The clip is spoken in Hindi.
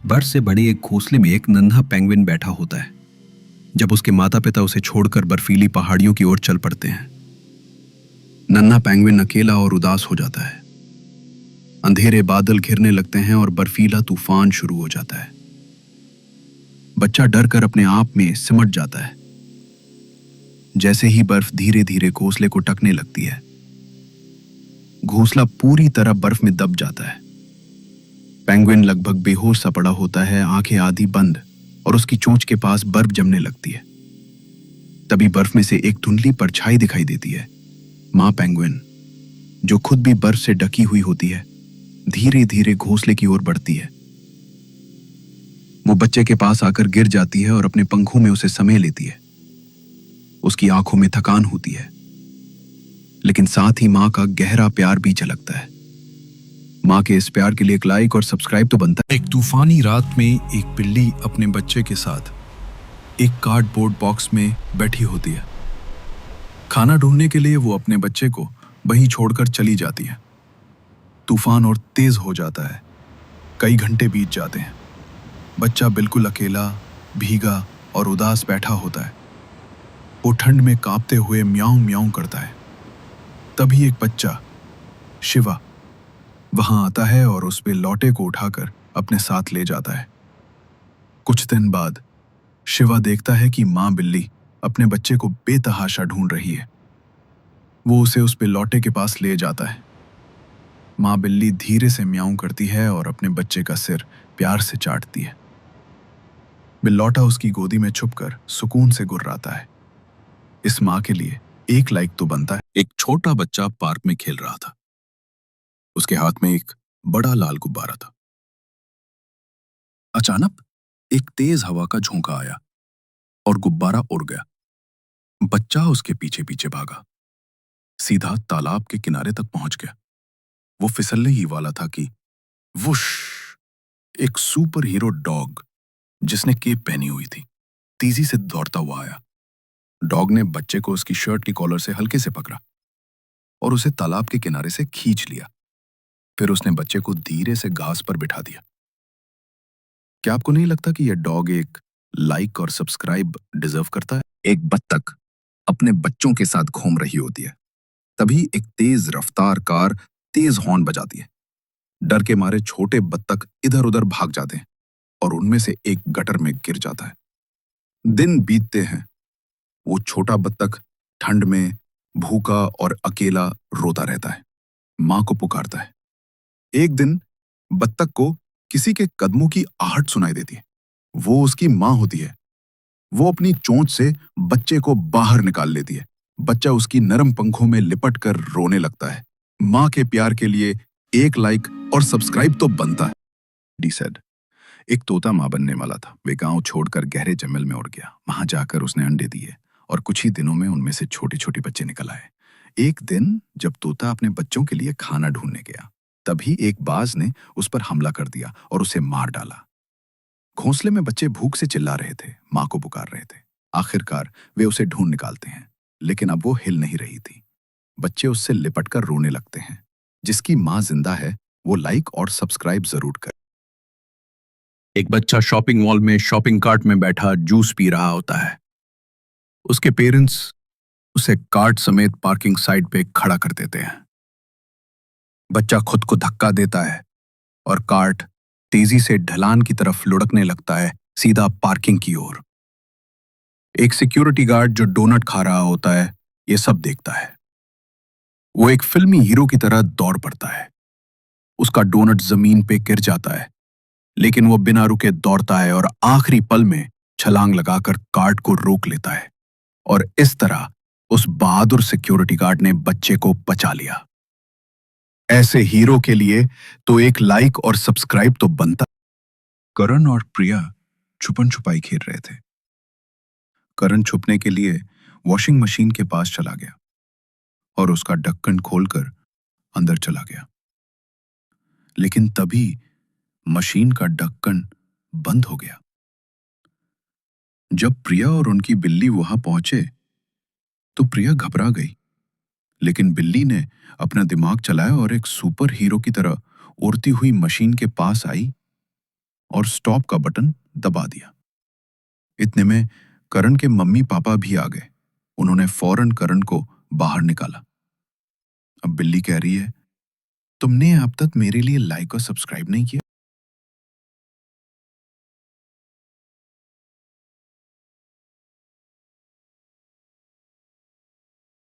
बर्फ से बड़े एक घोंसले में एक नन्हा पेंगुइन बैठा होता है जब उसके माता पिता उसे छोड़कर बर्फीली पहाड़ियों की ओर चल पड़ते हैं। नन्हा पेंगुइन अकेला और उदास हो जाता है। अंधेरे बादल घिरने लगते हैं और बर्फीला तूफान शुरू हो जाता है। बच्चा डर कर अपने आप में सिमट जाता है। जैसे ही बर्फ धीरे धीरे घोंसले को ढकने लगती है, घोंसला पूरी तरह बर्फ में दब जाता है। पेंगुइन लगभग बेहोश सा पड़ा होता है, आंखें आधी बंद, और उसकी चोंच के पास बर्फ जमने लगती है। तभी बर्फ में से एक धुंधली परछाई दिखाई देती है। मां पेंगुइन, जो खुद भी बर्फ से ढकी हुई होती है, धीरे धीरे घोंसले की ओर बढ़ती है। वो बच्चे के पास आकर गिर जाती है और अपने पंखों में उसे समेट लेती है। उसकी आंखों में थकान होती है, लेकिन साथ ही मां का गहरा प्यार भी झलकता है। मां के इस प्यार के लिए एक लाइक और सब्सक्राइब तो बनता है। एक तूफानी रात में एक बिल्ली अपने बच्चे के साथ एक कार्डबोर्ड बॉक्स में बैठी होती है। खाना ढूंढने के लिए वो अपने बच्चे को वहीं छोड़कर चली जाती है। तूफान और तेज हो जाता है। कई घंटे बीत जाते हैं। बच्चा बिल्कुल अकेला, भीगा और उदास बैठा होता है। वो ठंड में कांपते हुए म्याऊं म्याऊं करता है। तभी एक बच्चा, शिवा, वहां आता है और उस पे लौटे को उठाकर अपने साथ ले जाता है। कुछ दिन बाद शिवा देखता है कि मां बिल्ली अपने बच्चे को बेतहाशा ढूंढ रही है। वो उसे उस पे लौटे के पास ले जाता है। मां बिल्ली धीरे से म्याऊं करती है और अपने बच्चे का सिर प्यार से चाटती है। बिल्लौटा उसकी गोदी में छुपकर सुकून से गुर्राता है। इस मां के लिए एक लाइक तो बनता है। एक छोटा बच्चा पार्क में खेल रहा था। उसके हाथ में एक बड़ा लाल गुब्बारा था। अचानक एक तेज हवा का झोंका आया और गुब्बारा उड़ गया। बच्चा उसके पीछे पीछे भागा, सीधा तालाब के किनारे तक पहुंच गया। वो फिसलने ही वाला था कि वुश, एक सुपर हीरो डॉग जिसने केप पहनी हुई थी, तेजी से दौड़ता हुआ आया। डॉग ने बच्चे को उसकी शर्ट की कॉलर से हल्के से पकड़ा और उसे तालाब के किनारे से खींच लिया। फिर उसने बच्चे को धीरे से घास पर बिठा दिया। क्या आपको नहीं लगता कि यह डॉग एक लाइक और सब्सक्राइब डिजर्व करता है? एक बत्तख अपने बच्चों के साथ घूम रही होती है। तभी एक तेज रफ्तार कार तेज हॉर्न बजाती है। डर के मारे छोटे बत्तख इधर उधर भाग जाते हैं और उनमें से एक गटर में गिर जाता है। दिन बीतते हैं। वो छोटा बत्तख ठंड में भूखा और अकेला रोता रहता है। मां को पुकारता है। एक दिन बत्तख को किसी के कदमों की आहट सुनाई देती है। वो उसकी मां होती है। वो अपनी चोंच से बच्चे को बाहर निकाल लेती है। बच्चा उसकी नरम पंखों में लिपट कर रोने लगता है। मां के प्यार के लिए एक लाइक और सब्सक्राइब तो बनता है। डी सेड, एक तोता मां बनने वाला था। वे गांव छोड़कर गहरे जंगल में उड़ गया। वहां जाकर उसने अंडे दिए और कुछ ही दिनों में उनमें से छोटे छोटे बच्चे निकल आए। एक दिन जब तोता अपने बच्चों के लिए खाना ढूंढने गया, तभी एक बाज ने उस पर हमला कर दिया और उसे मार डाला। घोंसले में बच्चे भूख से चिल्ला रहे थे, मां को पुकार रहे थे। आखिरकार वे उसे ढूंढ निकालते हैं, लेकिन अब वो हिल नहीं रही थी। बच्चे उससे लिपटकर रोने लगते हैं। जिसकी मां जिंदा है वो लाइक और सब्सक्राइब जरूर करे। एक बच्चा शॉपिंग मॉल में शॉपिंग कार्ट में बैठा जूस पी रहा होता है। उसके पेरेंट्स उसे कार्ट समेत पार्किंग साइड पे खड़ा कर देते हैं। बच्चा खुद को धक्का देता है और कार्ट तेजी से ढलान की तरफ लुढ़कने लगता है, सीधा पार्किंग की ओर। एक सिक्योरिटी गार्ड जो डोनट खा रहा होता है, ये सब देखता है। वो एक फिल्मी हीरो की तरह दौड़ पड़ता है। उसका डोनट जमीन पे गिर जाता है, लेकिन वो बिना रुके दौड़ता है और आखिरी पल में छलांग लगाकर कार्ट को रोक लेता है। और इस तरह उस बहादुर सिक्योरिटी गार्ड ने बच्चे को बचा लिया। ऐसे हीरो के लिए तो एक लाइक और सब्सक्राइब तो बनता। करण और प्रिया छुपन छुपाई खेल रहे थे। करण छुपने के लिए वॉशिंग मशीन के पास चला गया और उसका ढक्कन खोलकर अंदर चला गया। लेकिन तभी मशीन का ढक्कन बंद हो गया। जब प्रिया और उनकी बिल्ली वहां पहुंचे तो प्रिया घबरा गई, लेकिन बिल्ली ने अपना दिमाग चलाया और एक सुपर हीरो की तरह उड़ती हुई मशीन के पास आई और स्टॉप का बटन दबा दिया। इतने में करण के मम्मी पापा भी आ गए। उन्होंने फौरन करण को बाहर निकाला। अब बिल्ली कह रही है, तुमने अब तक मेरे लिए लाइक और सब्सक्राइब नहीं किया।